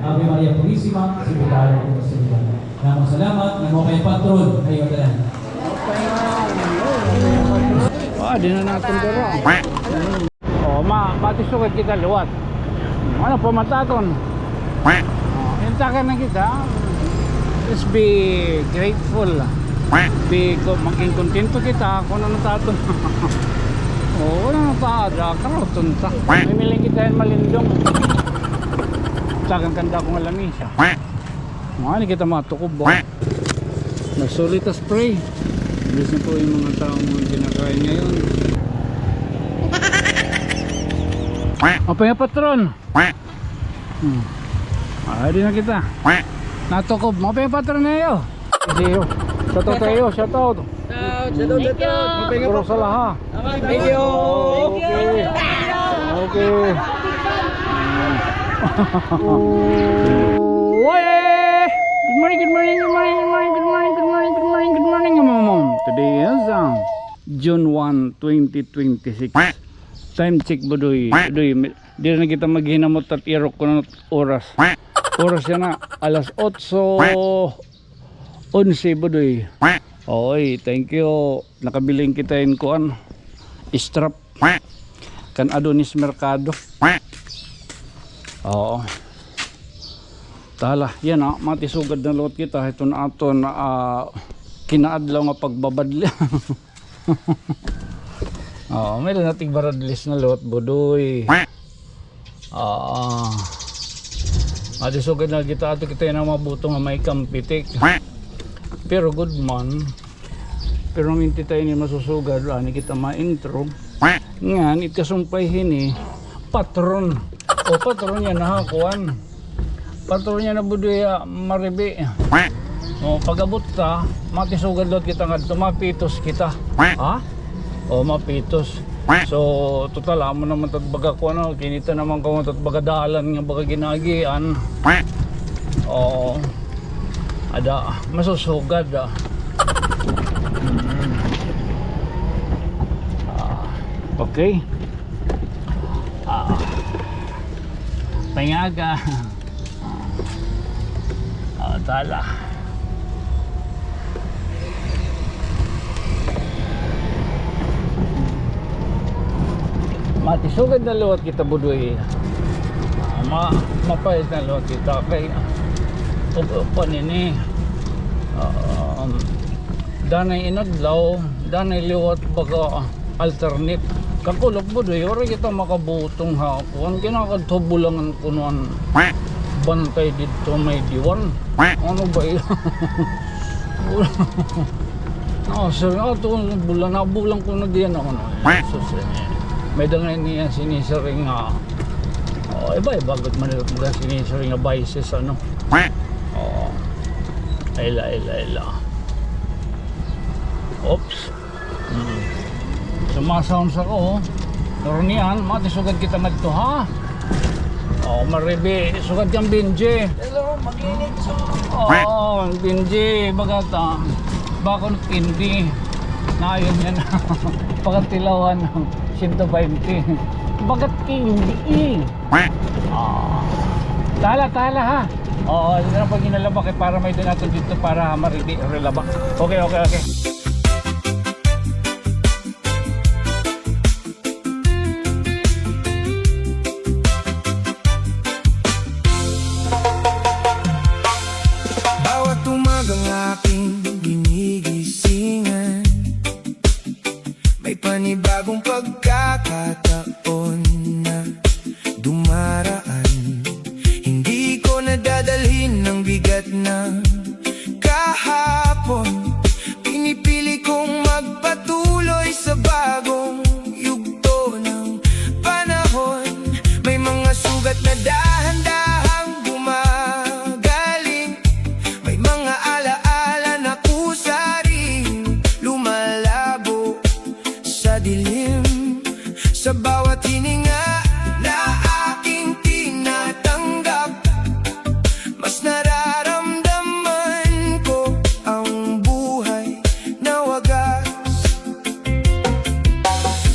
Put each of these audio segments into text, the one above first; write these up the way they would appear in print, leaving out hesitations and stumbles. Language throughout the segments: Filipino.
Ave Maria Purisima, Secretario ko sa inyo. Namang salamat, namo kay patron, kayo talan. Di na natin dito. Matisukit kita luwat. Ano po mataton? Yung takan na kita, let's be grateful. Maging kontento kita kung ano nataton. Wala nataada, karoton ta. May miling kita yung malindong. Takan kanda kong alamisa. Ano kita matukob ba? Nagsulita spray. Bilis na po yung mga taong kinakain ngayon. Apa yung patron? Di na kita. Natukob. Apa yung patron na iyo? Shoutout tayo. Shoutout. Puro sa laha. Thank you. Okay. Good morning. Today is June 1, 2026. Time check budoy. Di na kita maghinamot at irok ko ng oras. Oras yan na alas 8:11 budoy. Oy, thank you. Nakabiling kita in kuan. Strap kan Adonis Mercado. Oo. Tala, yan matisugad na lot kita. Ito na ato na kinaadlaw nga pagbabadli. May nating baradlis na lot budoy. Matisugad na kita ato kita na mabuto nga may kampitik. Pero good man. Pero minti tayo ni masusugad ani kita ma-intro. Ngan itkasumpay hini patron. Patron niya nahakuan. Patron niya na budoy maribi. Pagabot ta, matisugad lot kita nga tumapitos kita. Mapitos. So total amo naman tatbaga ko kinita naman ko tatbaga dalan nga baga ginagian. Ada masusugad Okay. Pangaga. Tala. Matisugad na luwat kita budoy. Mapayat na luwat kita kay panini. Danay inadlaw, danay liwat baga alternate. Kakulog budoy, ora kita makabutong hapon. Kinakadtubulangan ko noon. Bantay dito may diwan. Ano ba yun? Sir, bulang ko na diyan ako na. May dangay niya sinisaring iba good man mga sinisaring biases Ila. Oops. Sumasounds ako. Nornian, matisugad kita nagto ha. Maribi, sugad kang Binji. Hello, mag-init so. Binji, bagata. Bakon hindi. Nayon yan. Pagkatilawan ng 120. Bagat hindi. Tala ha. Hindi na pag inalabak para may donato dito para maribi, relabak. Okay. Panibagong pagkakataon na dumaraan. Hindi ko nadadalhin ng bigat na kahapon. Pinipili kong magpatuloy sa bagong yugto ng panahon. May mga sugat na dahan-dahang gumagaling. May mga alaala na kusaring lumalabo sa dilim. Sa bawat hininga na aking tinatanggap, mas nararamdaman ko ang buhay na wagas.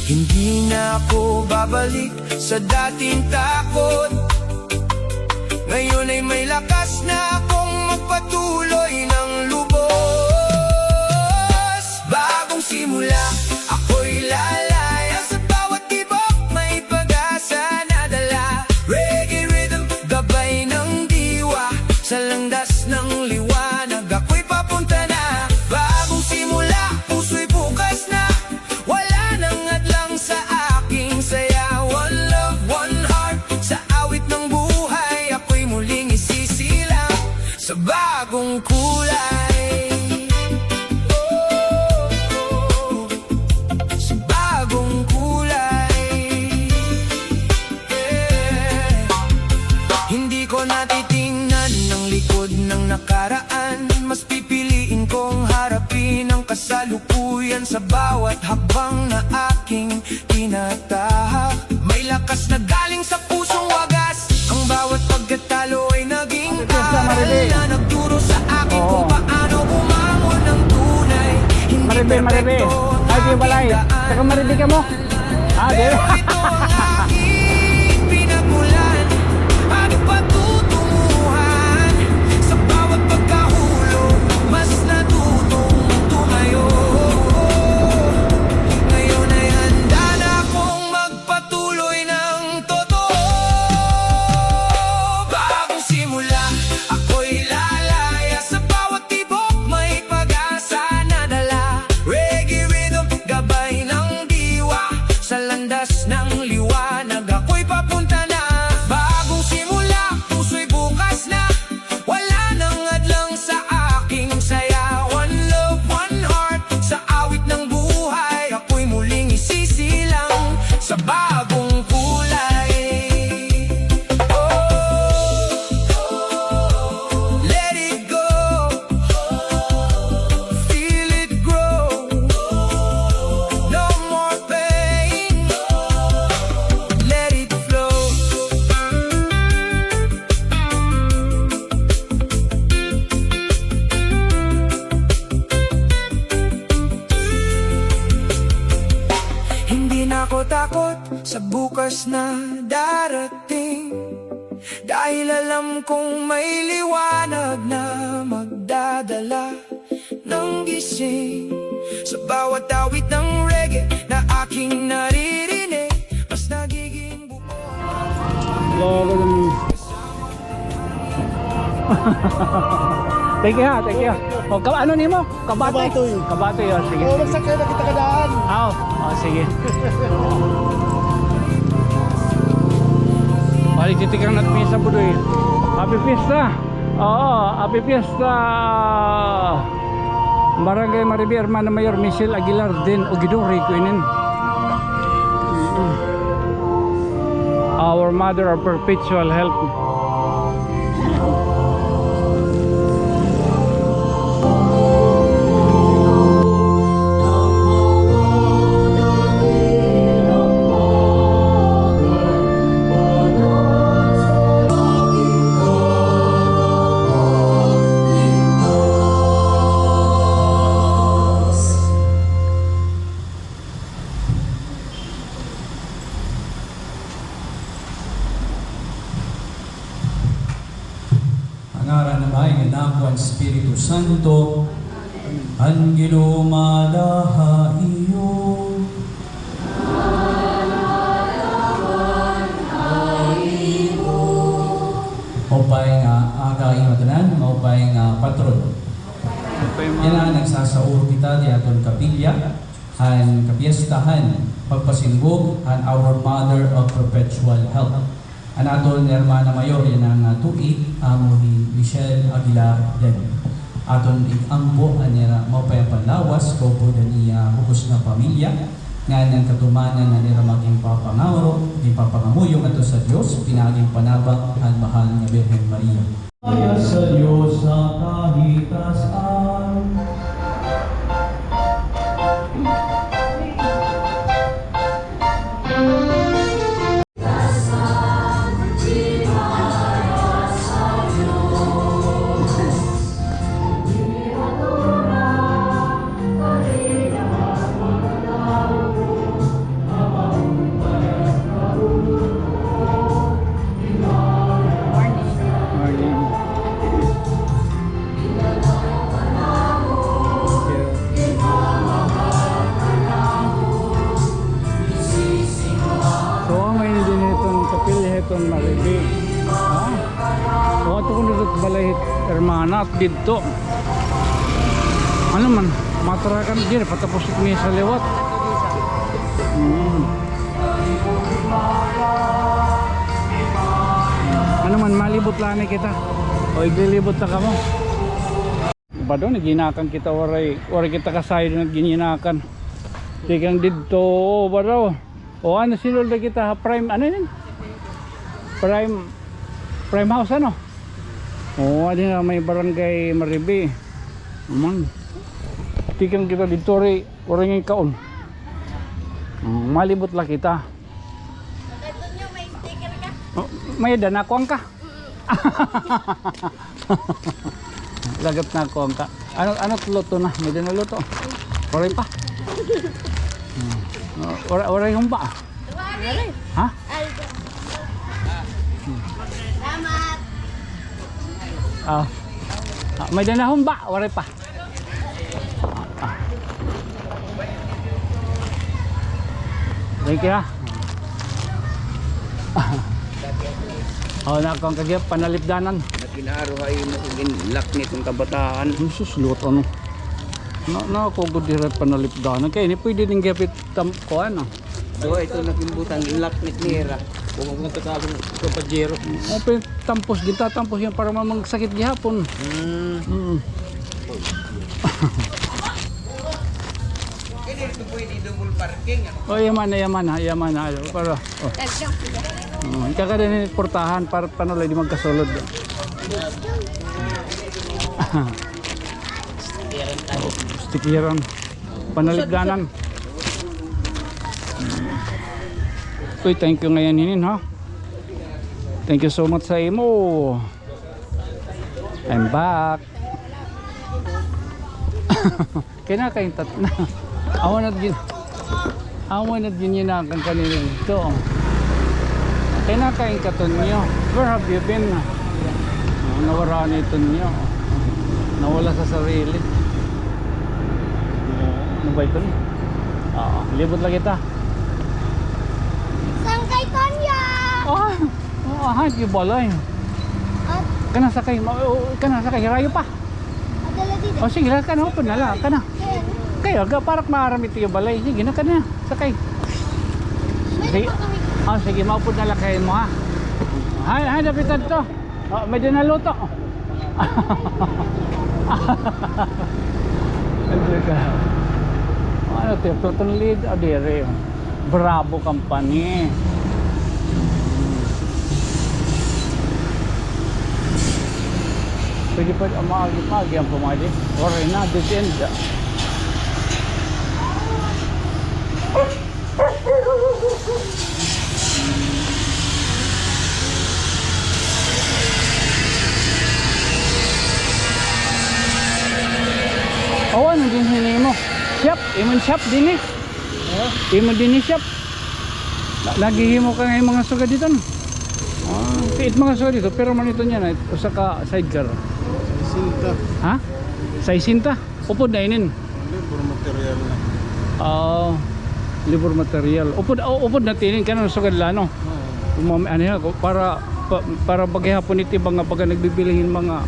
Hindi na ako babalik sa dating takot. Ngayon ay may May lakas na akong magpatuloy ng lubos. Bagong simula, ako'y lalaya. Sa bawat tibok may pag-asa na dala. Reggae rhythm, gabay ng diwa. Sa landas ng liwanag, ako'y papunta na. Bagong simula, puso'y bukas na. Wala nang hadlang sa aking saya. One love, one heart. Sa awit ng buhay, ako'y muling isisilang sa bagong kulay. Oh, sa bagong kulay. Yeah. Hindi ko natitingnan ng likod ng nakaraan. Mas pipiliin kong harapin ang kasalukuyan sa bawat hakbang na aking tinatahak. May lakas na galing sa pusong wagas. Ang bawat pagkatalo ay naging aral na nagturo sa akin kung paano bumangon ng tunay. Hindi Maribe. perfecto Ay, di ang balay. aking daan. Saka maribe ka mo. Ah, di. Pero ito ang aking pinagulan. Paano patutunguhan? Sa bawat pagkahulog, mas natutong tumayo. Ngayon ay handa na akong magpatuloy ng totoo. Bagong simula, ako'y lalaya. Sa bawat tibok may pag-asa na dala. Reggae rhythm, gabay ng diwa. Sa landas ng liwanag, ako'y papunta na. Bagong simula, puso'y bukas na. Wala nang hadlang sa aking saya. One love, one heart. Sa awit ng buhay, ako'y muling isisilang sa bagong kulay. Oh, let it go. Feel it grow. No more pain. Let it flow. Hindi na ako takot sa bukas na darating. Dahil alam kong may liwanag na magdadala ng gising. Sa bawat awit ng reggae na aking naririnig, mas nagiging buo. Thank you ha, thank you. O, ano ni mo? Kabate? Kabate, oh, sige. Oo, magsakay na kita kadaan. Sige. Balik titikan natin misa po doon. Happy Fiesta! Oo, Happy Fiesta! Barangay Maribe, Hermana Mayor Michelle Aguilar din, Ogidori, Kuinin. Our Mother of Perpetual Help. Pangaran ng Bahay ng Anak at Espiritu Santo, Angelo Malaha iyo. Maupay nga agay matanan, maupay nga patron. Yan ang nagsasauro kita di aton kapilya, han kapiestahan, pagpasinggog, han Our Mother of Perpetual Help. Ang aton Hermana Mayor, yan ang tuig, amo ni Michelle Aguilar din. Aton ikampo, anira maupay panlawas, kaupo niya hukos na pamilya, nga ng katumanan na nila maging papangawro, di papangamuyong ato sa Diyos, pinaging panabang ang mahal nga Birhen Maria. Kaya sa Diyos sa kahitasan. Morning. Sulot balay hermana at dito. Ano man, matarakan din patapos mi sa liwat. Ano man malibot lang kita. O iglilibot na kamo. Ba do naginakan kita waray kita kasayo naginakan. Tigang dito ba daw. O ano sinulda kita prime ano yun? Prime house ano? O adi na may barangay Maribe. Man. Tigang kita dito rin orang yung kaon. Malibot lang kita. May sticker ka? Oh, may danakuang ka. Lagat na ako ka. Ano luto na? May luto. Oray pa. Oray yung ba? Ha? Salamat. May danahon ba? Oray pa. Thank you ha. Na akong kagya panalipdanan. Ginaro ay magiging laknit ng kabataan. Jesus lot ano. Na ako gud dire panalipdanan kay ni pwede ning gapit ko ano. So ito nakimbutan laknit nira. Kung mo tatawag ko pajero. Open tampos kita tampos yan para magsakit gihapon. Kini ito pwede double parking ano. Oh yaman na para kaka din portahan para panulay di magkasulod. Stikiran panalipdanan. Uy, thank you ngayon hinin ha. Thank you so much sa imo. I'm back. Kaya kain tat na. Awan at gininakan kanina dito. Kaya kain katon niyo. Where have you been? Nawara na ito niyo. Nawala sa sarili. Ano ba ito? Libot lang kita. Sangkay Tonya! Di balay. Kana sakay, rayo pa. Adala dito. O sige, kana upod na lang, kana. Kaya ga parak maaramit yung balay. Sige na kana, sakay. Sige. Sige, maupod na lang kayo mo ha. Hay, dapitan to. Medyo naluto. Ano to, total lead adire. Bravo company. Pwede pa maagi ang pumali. Or na, dead. Ano din hini mo? Shop, imon shop din eh. Imon din shop. Naghihimo ka ngayon mga suga dito no? Tiit mga suga dito pero man ito niya na usa ka sidecar. Sinta. Ha? Sa isinta? Upod na inin. Libur material na. Libur material. Upod na tinin ka na sugad lano. Ano yan, para paghihapon iti mga pagka nagbibilihin mga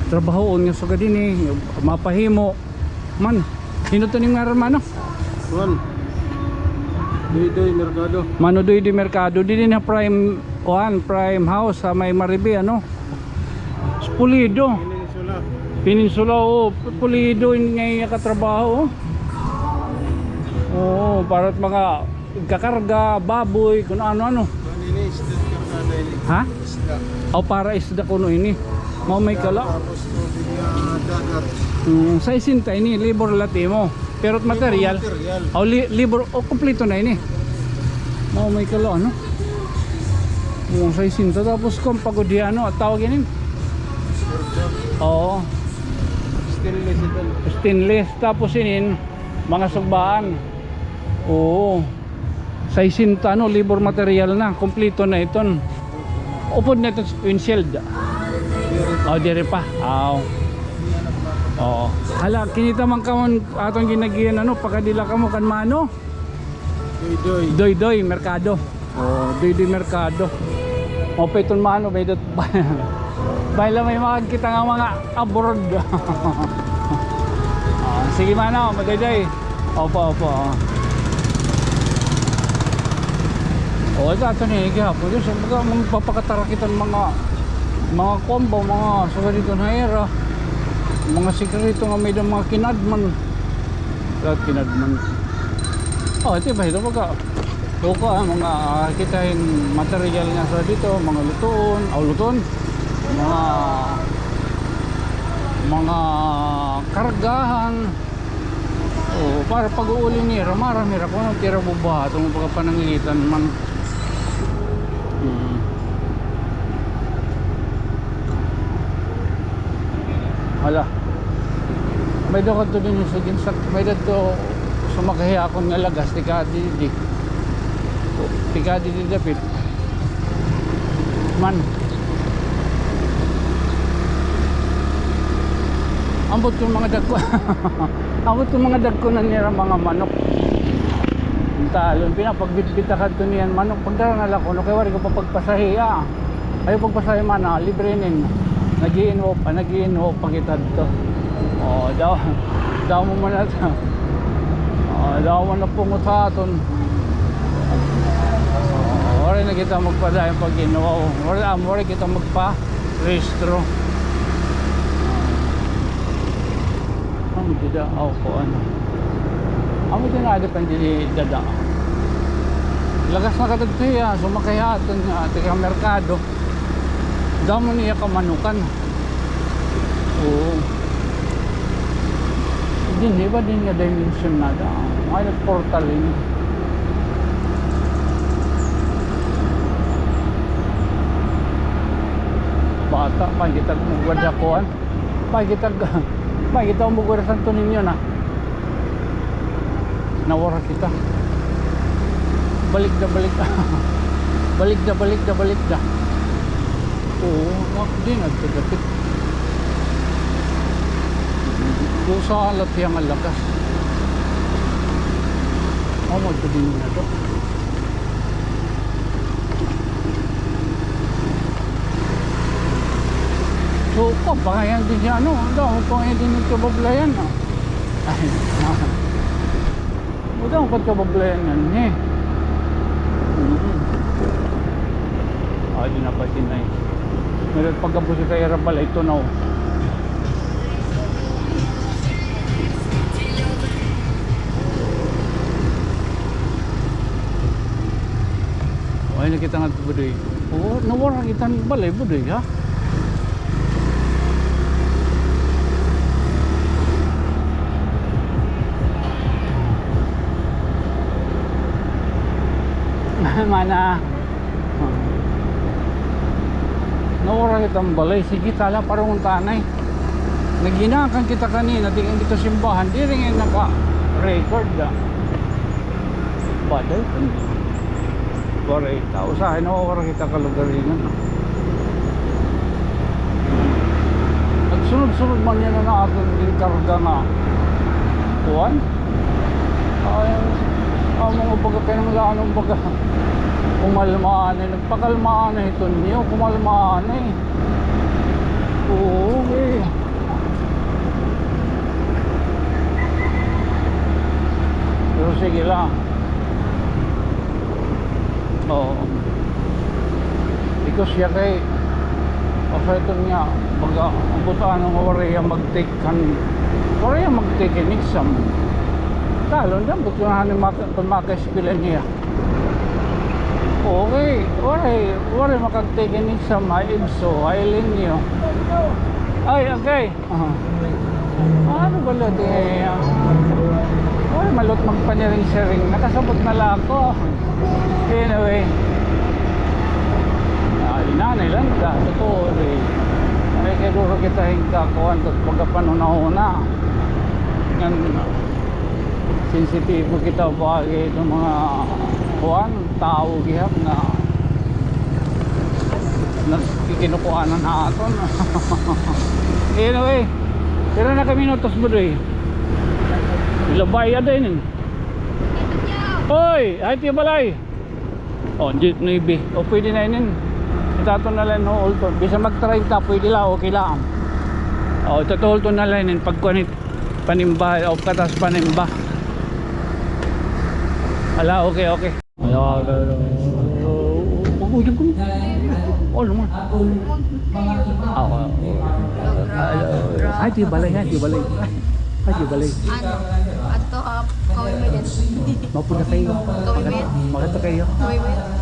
trabaho nga sugad din eh. Mapahimo. Man, sino to ning ngaran Juan. Doy Mercado. Mano doy di merkado di na prime house sa may Maribe ano. Pulido. Peninsula pulido ngay katrabaho. Para mga kakarga, baboy, kung ano. Ha? Para isda kuno ini. Mau may kala. Tapos dagat. Sa isinta ini libor latimo. Pero material. Libor kompleto na ini. Mau may kala ano? Sa isinta tapos kung pagod ano, tawag ini. Oo. Stainless ito. Stainless tapos inin mga sugbaan. Oo. Sa isinta no, libor material na, kompleto na iton. Upod na ito windshield. Dire pa. Oo. Hala, kinita man ka man atong ginagiyan ano, pagkadila ka mo kan mano. Doy merkado. Doy merkado. Opeton mano may dot. Bahala may makakita nga mga abroad. Sige mana, madayday. Opo. O, ito ni gihapon. Yung mga magpapakatarakitan mga combo, mga sugarito na era. Mga sikarito nga may mga kinadman. Lahat kinadman. Ito ba ito pagka mga kitahin material nga sa dito, mga luton, mga kargahan. Para pag-uuli ni marami ra kung anong tira bubaha itong pagkapananglitan man. Hala, may doon ka din yung ginsak, may doon sumakahi akong nga lagas, tikadi dapit man. Ambot yung mga dagko. Ambot yung mga dagko na nira mga manok. Talon, pinapagbitbita ka ito niyan manok. Pagdara na lang ko, kaya wari ko pa pagpasahi. Ayaw pagpasahi man, libre nin. Nag-i-inho pa kita dito. Daw mo man ito. Daw mo na pungot sa aton. Wari na kita magpadayan pag-inho. Wari kita magpa-restro. Tidak ko ano. Amo din na depende di dada. Lagas na kadto ya, sumakayaton tika merkado. Damo niya kamanukan. Din iba din nga dimension na da. Ay portal ini. Bata pa kita mugwadakuan. Pa kita umugura santo ninyo na nawara kita balik da wak din nagtagapit dosa alat yang alakas magpagin na to. So, pangayan din siya, pangayan din ng kabablayan. Udang pa kabablayan yan, di na pa sinay. Meron pagkapusi kay Rabal, ito na. Ay, nakita nga ito, budoy. Nawara kita ng balay, budoy, ha? Mana nawara kitang balay, sige tala parang tanay naginakan kita kanina tingin dito simbahan di rin yung naka-record baday barita usahin nawara kita kalugaringan nagsunod-sunod man yan na natin din karga na kuwan mga baga pinanglaan baga kumalmaan nagpakalmaan ito niyo kumalmaan okay pero sige lang because siya kay ito niya baga butaan ng wariya mag-take an exam talon dan butuhan ni pagmakaeskila niya. Okay, wala makagtigin sa maibso, ailin niyo. Ay, okay. Ano ba lang wala malot magpaniring-sharing. Nakasabot na lang ako. Anyway. Inanay lang ka. Totoo ay kaya kita hingkakuhan at pagkapanunahuna. Yan sensitibo kita bagay itong mga kuhan, tao gihap na kikinukuhanan natin. Anyway, pero na kami minutos mo doy. Ilabay ya din. Oy, ay tiyo balay. Jeep Navy. Pwede na yun. Itato na lang ho ulton. Bisa mag-try ta pwede la okay lang. Oh, ito ulton na lang in pagkunit panimba o katas panimba. Ala okay. Ala. Ujung ko. Oh, naman. Ay, di balay. Ay, di balay. Ano? Ato kawin mo din. Mapunta kayo. Kawin mo yan? Makita kayo. Kawin mo yan?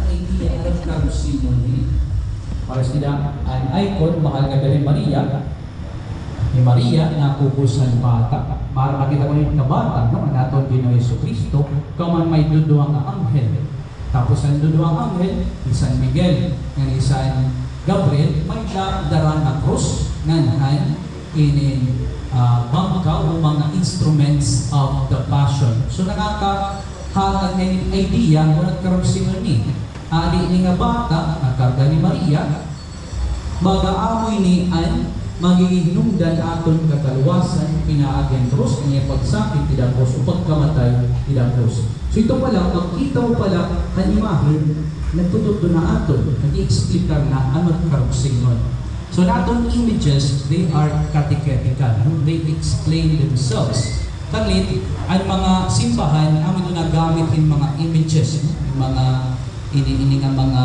Para sila an icon, mahal nga ni Maria. Ni Maria na kukusan bata. Para makita mo yung bata, no? Naton din ng Yesu Cristo, kaman may duduang anghel. Tapos ang duduang anghel, isang Miguel, ng isang Gabriel, may darang na krus, nanahan, inin bangka o mga instruments of the passion. So nakakahatag na yung idea kung nagkaroon sinun ni. Adi ni nga bata, nakarga ni Maria, mag-aamoy ni An, magiging nungdan aton kakaluwasan, pinaagyan krus, kanya pagsakit, tidak krus, o pagkamatay, tidak krus. So ito pala, magkita mo pala ang imahe, nagtututo na aton, nag-i-explicar na ano nagkaroon sinun. So naton images, they are catechetical. They explain themselves. Kalit, ang mga simbahan, amin na nagamit yung mga images, yung mga ini nga mga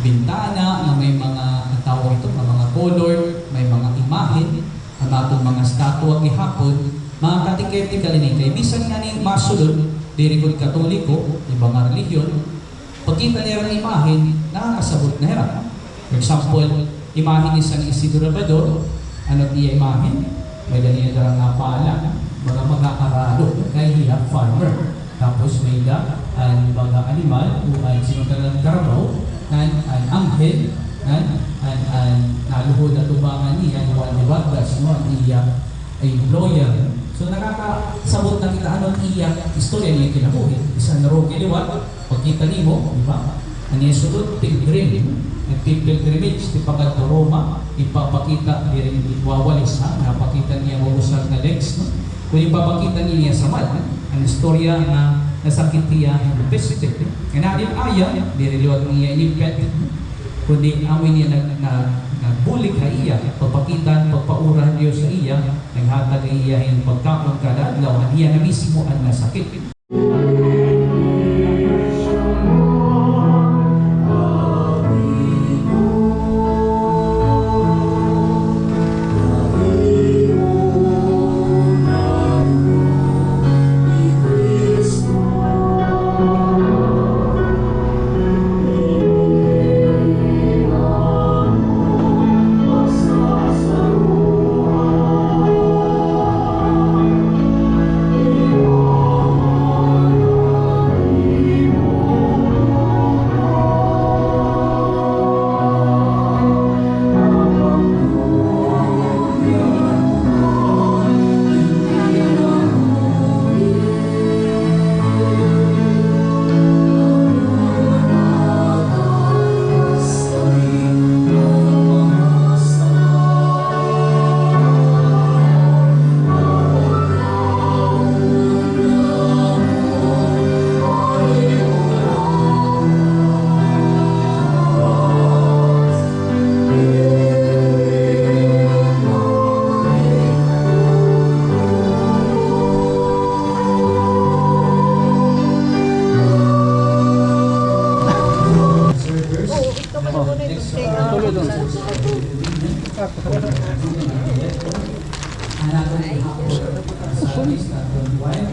bintana, na may mga tawag ito, mga color, may mga imahen, ang atong mga statua gihapon, mga catechetical ini. Kaya bisan nga ni masulod, dirikod katoliko, ibang religion, pagkita niya ang imahen, nakakasabot na hirap. For example, imahin ni San Isidro Labrador, ano iya imahin? May ganyan darang napala, mga mag-aaralo, kaya hiya farmer. Tapos may ang mga animal, o ang sinuntanan ng karabaw, ang anghel, ang naluhod na tubangan niya, ang Juan de Vargas, ang iya ay lawyer. So nakakasabot na kita anong iya, istorya niya kinabuhi. Isang Roque Liwat, pagkita niyo mo, di ba? Ang isulot, pilgrim. Nag-pilgrimage, ipagad to Roma, ipapakita, di rin iwawalis ha, napakita niya mabusag na legs, no? Kung ipapakita niya sa mat, ang istorya na nasakit niya ng peste, kaya din aya, di rin liwag niya inipet, kundi amoy niya nagbulig ha iya, papakitan, pagpaurahan niyo sa iya, naghatag iya yung pagkakong kadadlaw, niya na mismo ang nasakit.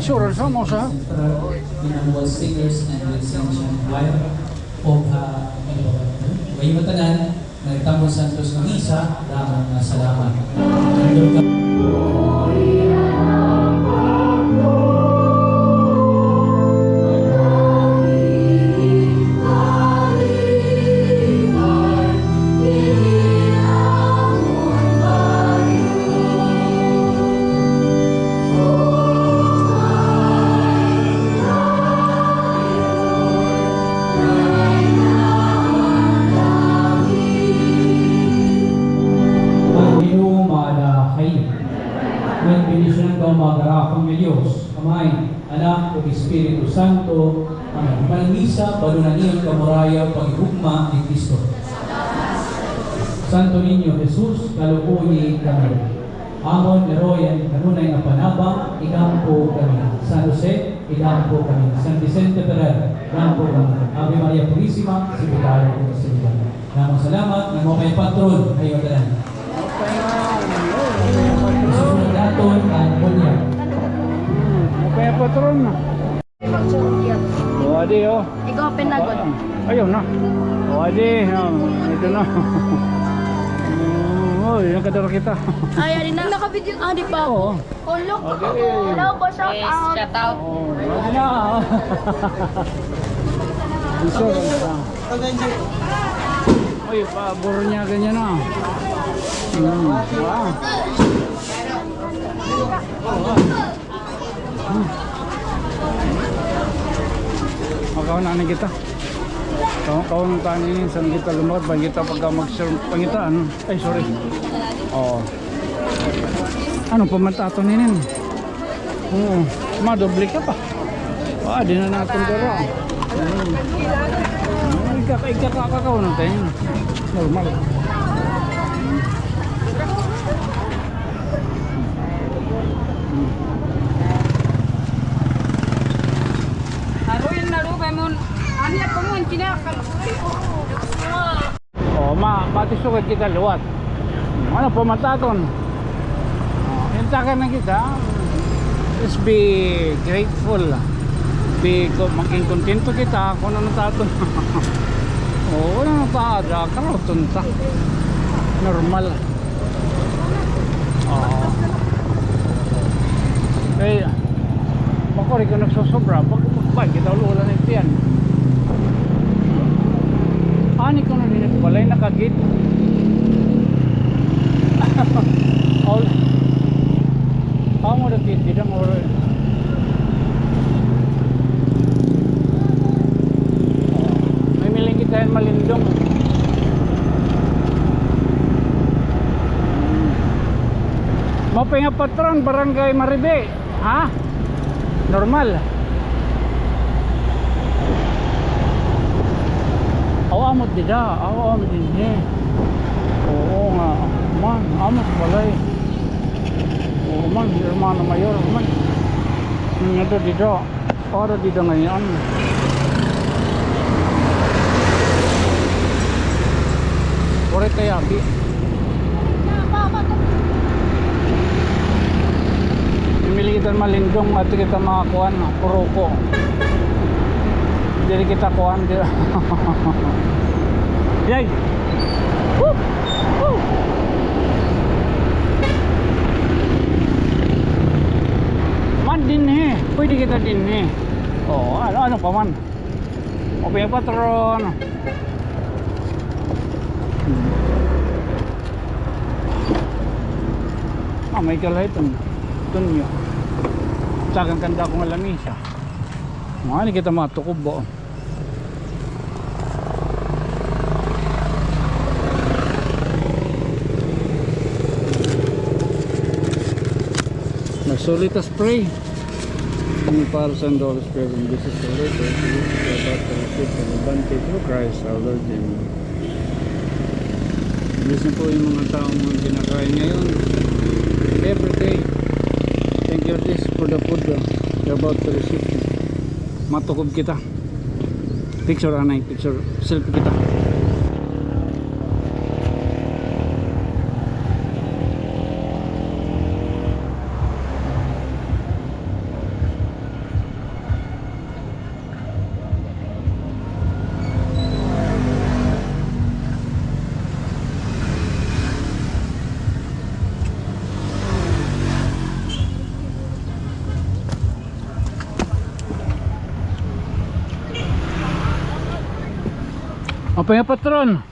Sure, sama sa. Pinangual singers and musician choir of Wayo Tanan, nagtambong Santos ng isa, damang salamat. Magarapang ng Diyos, Amay, Anak, o Espiritu Santo, Amen. Panmisa, balunan niyo kamuraya, paghugma ni Kristo. Santo Niño Jesus, kalukuyi kami. Amon Meroyan, kanunay nga panabang, ikampo kami. San Jose, ikampo kami. San Vicente Ferrer, ikampo kami. Ave Maria Purisima, Sibutalo ko sa Liban. Namang salamat, namo kay patron, ayo tanan. Susunod naton ang bunya. Okay, patron. Pagsurugyan. O, adi, oh. Ikaw pinagod. Ayun na. O, adi. Ito na. Uy, nakadara kita. Ay, na. Naka-video. Ah, di pa. Oo. Oh, look. Okay. Hello po, shout out. Shout out. Oh, adi na. Iso. Uy, pabor niya ganyan na. Wow. Makaunaan kita. Kaunang tanin sa kita lumot ba kita pagka mag-serve pangitaan. Ay sorry. Oh. Ano pamatato ninin? Oo. Madoble ka pa. Ah, di na natin daro. Ikakakaw na tayo. Normal. Oh, matisugad kita luwat. Ano pamataton? Intakan na kita. Just be grateful. Maging kontento kita kung ano nataton. Oh, wala na taada. Karoton ta. Normal. Oh. Kaya, makori ka nagsosobra. Bakit kita ulan ng tiyan? Ani ko na din balay nakagit. All. Amo na kit didang or. May miling kita malindong. Mapay nga patron barangay Maribe. Ha? Normal. Amot dida, amot din eh. Oo nga, man, amot balay. Oo man, hermano mayor, man. Nga dida, para dida ngayon. Pore kaya bi. Pimili kita malindong at kita makakuan, puroko. Jadi kita kuan dia. Yay. Woo. Woo. Man din eh. Pwede kita din eh. Oh, ano pa man. Okay, patron. May kalay tunyo. Sagang kanda ko nga lamisa. Mga kita matukob ba? Solita spray. Para sa $1 spray. This is the letter. This is about to receive the advantage through Christ our Lord. Listen po yung mga taong kinakain ngayon. Every day. Thank you this for the food you're about to receive. Matukob kita. Picture anay. Picture. Selfie kita. Apa ya patron?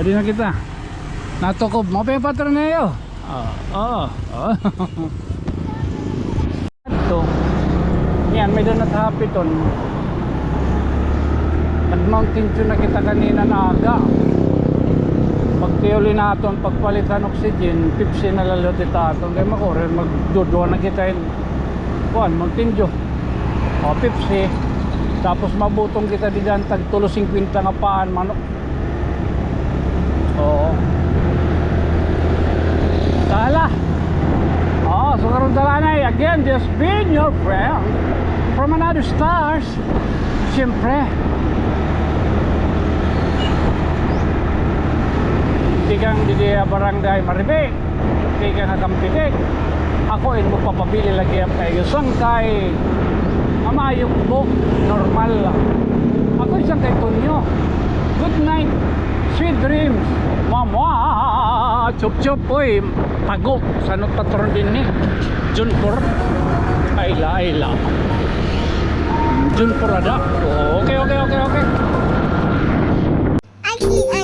Di na kita. Natukob. Apa ya patron na yo? Ito. Yan, may doon natahapiton. At Mountain Dew na kita kanina na aga. Pagtiyuli natin, pagpalitan oxygen, Pepsi na lalo titaton. Kaya makurin, magdudua na kita yun. Kuhan, Mountain Dew. O, Pepsi. Tapos mabutong kita di dyan, tag 50 nga paan, manok. Oo. Sala. Oh, so karon dalanay again, just being your friend from another stars. Siyempre. Hindi kang di barangay Maribe. Hindi kang nakampitik. Ako mo papabili lagi ang kayo sangkay. Amayok po, normal lang. Ako isang kay Tonyo. Good night, sweet dreams. Mama, chup-chup, oy. Tago, sanot patron din ni. Junpur, ayla. Junpur ada. Okay. I see